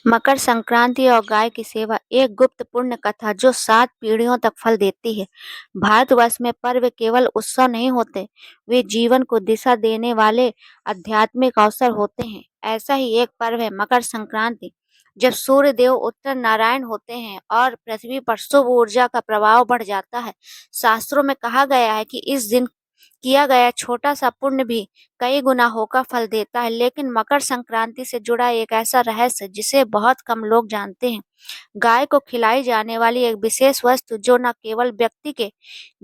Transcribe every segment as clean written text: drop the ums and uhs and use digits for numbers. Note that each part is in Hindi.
मकर संक्रांति और गाय की सेवा एक गुप्त पुण्य कथा जो 7 पीढ़ियों तक फल देती है। भारतवर्ष में पर्व केवल उत्सव नहीं होते, वे जीवन को दिशा देने वाले आध्यात्मिक अवसर होते हैं। ऐसा ही एक पर्व है मकर संक्रांति, जब सूर्य देव उत्तर नारायण होते हैं और पृथ्वी पर शुभ ऊर्जा का प्रभाव बढ़ जाता है। शास्त्रों में कहा गया है कि इस दिन किया गया छोटा सा पुण्य भी कई गुना होकर फल देता है। लेकिन मकर संक्रांति से जुड़ा एक ऐसा रहस्य जिसे बहुत कम लोग जानते हैं। गाय को खिलाई जाने वाली एक विशेष वस्तु जो न केवल व्यक्ति के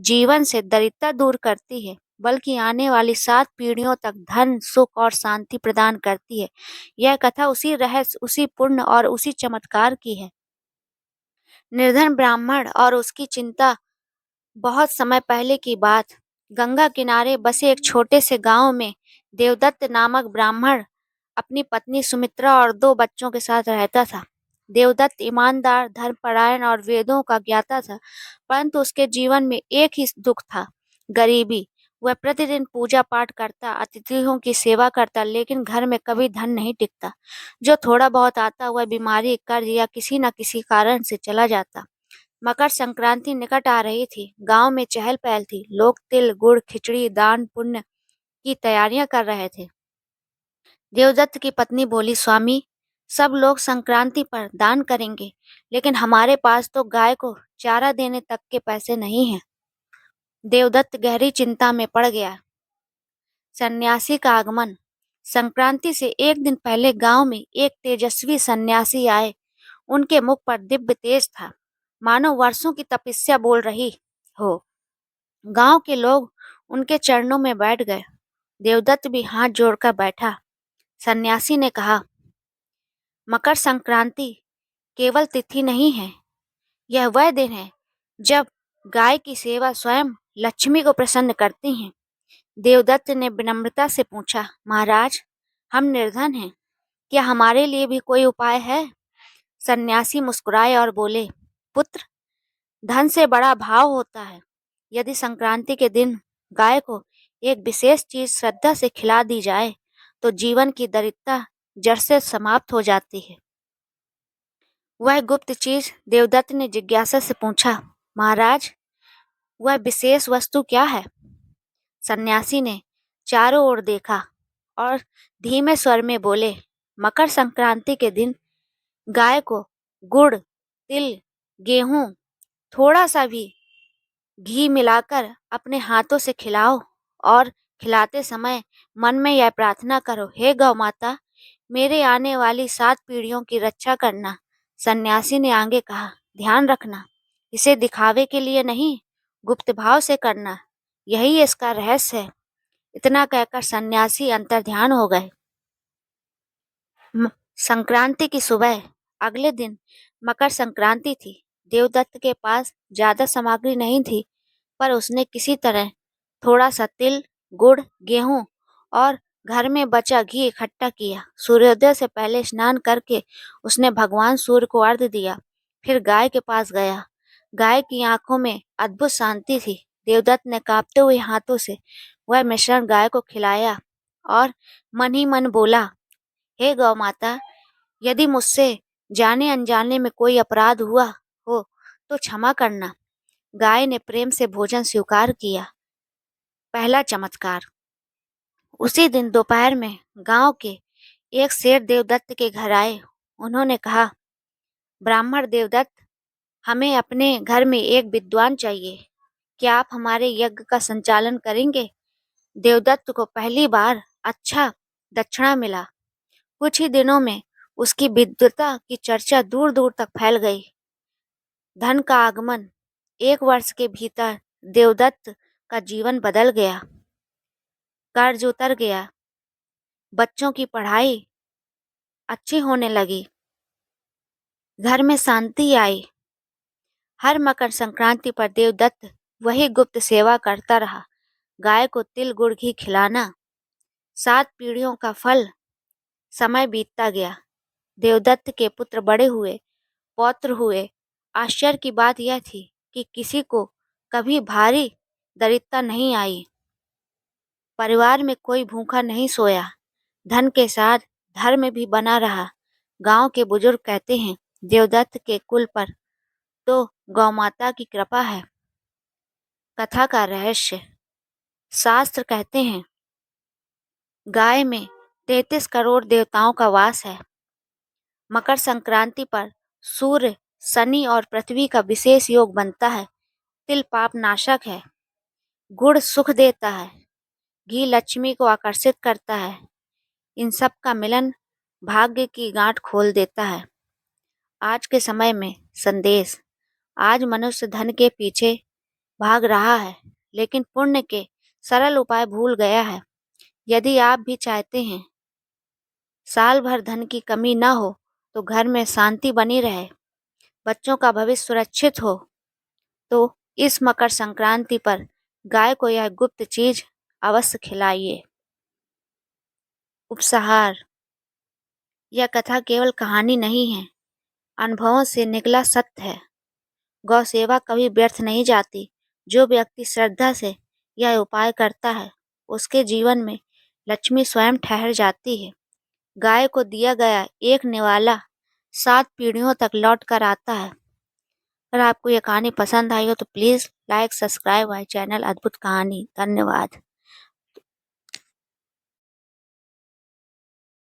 जीवन से दरिद्रता दूर करती है, बल्कि आने वाली 7 पीढ़ियों तक धन, सुख और शांति प्रदान करती है। यह कथा उसी रहस्य, उसी पुण्य और उसी चमत्कार की है। निर्धन ब्राह्मण और उसकी चिंता। बहुत समय पहले की बात, गंगा किनारे बसे एक छोटे से गांव में देवदत्त नामक ब्राह्मण अपनी पत्नी सुमित्रा और 2 बच्चों के साथ रहता था। देवदत्त ईमानदार, धर्मपरायण और वेदों का ज्ञाता था, परंतु उसके जीवन में एक ही दुख था, गरीबी। वह प्रतिदिन पूजा पाठ करता, अतिथियों की सेवा करता, लेकिन घर में कभी धन नहीं टिकता। जो थोड़ा बहुत आता वह बीमारी, कर्ज या किसी न किसी कारण से चला जाता। मकर संक्रांति निकट आ रही थी। गांव में चहल पहल थी। लोग तिल, गुड़, खिचड़ी, दान पुण्य की तैयारियां कर रहे थे। देवदत्त की पत्नी बोली, स्वामी, सब लोग संक्रांति पर दान करेंगे, लेकिन हमारे पास तो गाय को चारा देने तक के पैसे नहीं हैं। देवदत्त गहरी चिंता में पड़ गया। सन्यासी का आगमन। संक्रांति से एक दिन पहले गांव में एक तेजस्वी सन्यासी आए। उनके मुख पर दिव्य तेज था, मानो वर्षों की तपस्या बोल रही हो। गांव के लोग उनके चरणों में बैठ गए। देवदत्त भी हाथ जोड़कर बैठा। सन्यासी ने कहा, मकर संक्रांति केवल तिथि नहीं है, यह वह दिन है जब गाय की सेवा स्वयं लक्ष्मी को प्रसन्न करती है। देवदत्त ने विनम्रता से पूछा, महाराज, हम निर्धन हैं, क्या हमारे लिए भी कोई उपाय है? सन्यासी मुस्कुराए और बोले, पुत्र, धन से बड़ा भाव होता है। यदि संक्रांति के दिन गाय को एक विशेष चीज श्रद्धा से खिला दी जाए तो जीवन की दरिद्रता जड़ से समाप्त हो जाती है। वह गुप्त चीज? देवदत्त ने जिज्ञासा से पूछा। महाराज, वह विशेष वस्तु क्या है? सन्यासी ने चारों ओर देखा और धीमे स्वर में बोले, मकर संक्रांति के दिन गाय को गुड़, तिल, गेहूं, थोड़ा सा भी घी मिलाकर अपने हाथों से खिलाओ और खिलाते समय मन में यह प्रार्थना करो, हे गौ माता, मेरे आने वाली 7 पीढ़ियों की रक्षा करना। सन्यासी ने आगे कहा, ध्यान रखना, इसे दिखावे के लिए नहीं, गुप्त भाव से करना, यही इसका रहस्य है। इतना कहकर सन्यासी अंतर्ध्यान हो गए। संक्रांति की सुबह, अगले दिन मकर संक्रांति थी। देवदत्त के पास ज्यादा सामग्री नहीं थी, पर उसने किसी तरह थोड़ा सा तिल, गुड़, गेहूं और घर में बचा घी इकट्ठा किया। सूर्योदय से पहले स्नान करके उसने भगवान सूर्य को अर्घ्य दिया, फिर गाय के पास गया। गाय की आंखों में अद्भुत शांति थी। देवदत्त ने कांपते हुए हाथों से वह मिश्रण गाय को खिलाया और मन ही मन बोला, हे गौ माता, यदि मुझसे जाने अनजाने में कोई अपराध हुआ हो तो क्षमा करना। गाय ने प्रेम से भोजन स्वीकार किया। पहला चमत्कार। उसी दिन दोपहर में गांव के एक सेठ देवदत्त के घर आए। उन्होंने कहा, ब्राह्मण देवदत्त, हमें अपने घर में एक विद्वान चाहिए, क्या आप हमारे यज्ञ का संचालन करेंगे? देवदत्त को पहली बार अच्छा दक्षिणा मिला। कुछ ही दिनों में उसकी विद्वता की चर्चा दूर दूर तक फैल गई। धन का आगमन। 1 वर्ष के भीतर देवदत्त का जीवन बदल गया। कर्ज उतर गया, बच्चों की पढ़ाई अच्छी होने लगी, घर में शांति आई। हर मकर संक्रांति पर देवदत्त वही गुप्त सेवा करता रहा, गाय को तिल गुड़ घी खिलाना। 7 पीढ़ियों का फल। समय बीतता गया। देवदत्त के पुत्र बड़े हुए, पौत्र हुए। आश्चर्य की बात यह थी कि किसी को कभी भारी दरिद्रता नहीं आई। परिवार में कोई भूखा नहीं सोया। धन के साथ धर्म भी बना रहा। गांव के बुजुर्ग कहते हैं, देवदत्त के कुल पर तो गौमाता की कृपा है। कथा का रहस्य। शास्त्र कहते हैं, गाय में 33 करोड़ देवताओं का वास है। मकर संक्रांति पर सूर्य, शनि और पृथ्वी का विशेष योग बनता है। तिल पाप नाशक है। गुड़ सुख देता है। घी लक्ष्मी को आकर्षित करता है। इन सब का मिलन भाग्य की गांठ खोल देता है। आज के समय में संदेश। आज मनुष्य धन के पीछे भाग रहा है, लेकिन पुण्य के सरल उपाय भूल गया है। यदि आप भी चाहते हैं साल भर धन की कमी न हो, तो घर में शांति बनी रहे, बच्चों का भविष्य सुरक्षित हो, तो इस मकर संक्रांति पर गाय को यह गुप्त चीज अवश्य खिलाइए। उपसंहार। यह कथा केवल कहानी नहीं है, अनुभवों से निकला सत्य है। गौ सेवा कभी व्यर्थ नहीं जाती। जो व्यक्ति श्रद्धा से यह उपाय करता है, उसके जीवन में लक्ष्मी स्वयं ठहर जाती है। गाय को दिया गया एक निवाला 7 पीढ़ियों तक लौट कर आता है। अगर आपको यह कहानी पसंद आई हो तो please like subscribe my channel अद्भुत कहानी। धन्यवाद।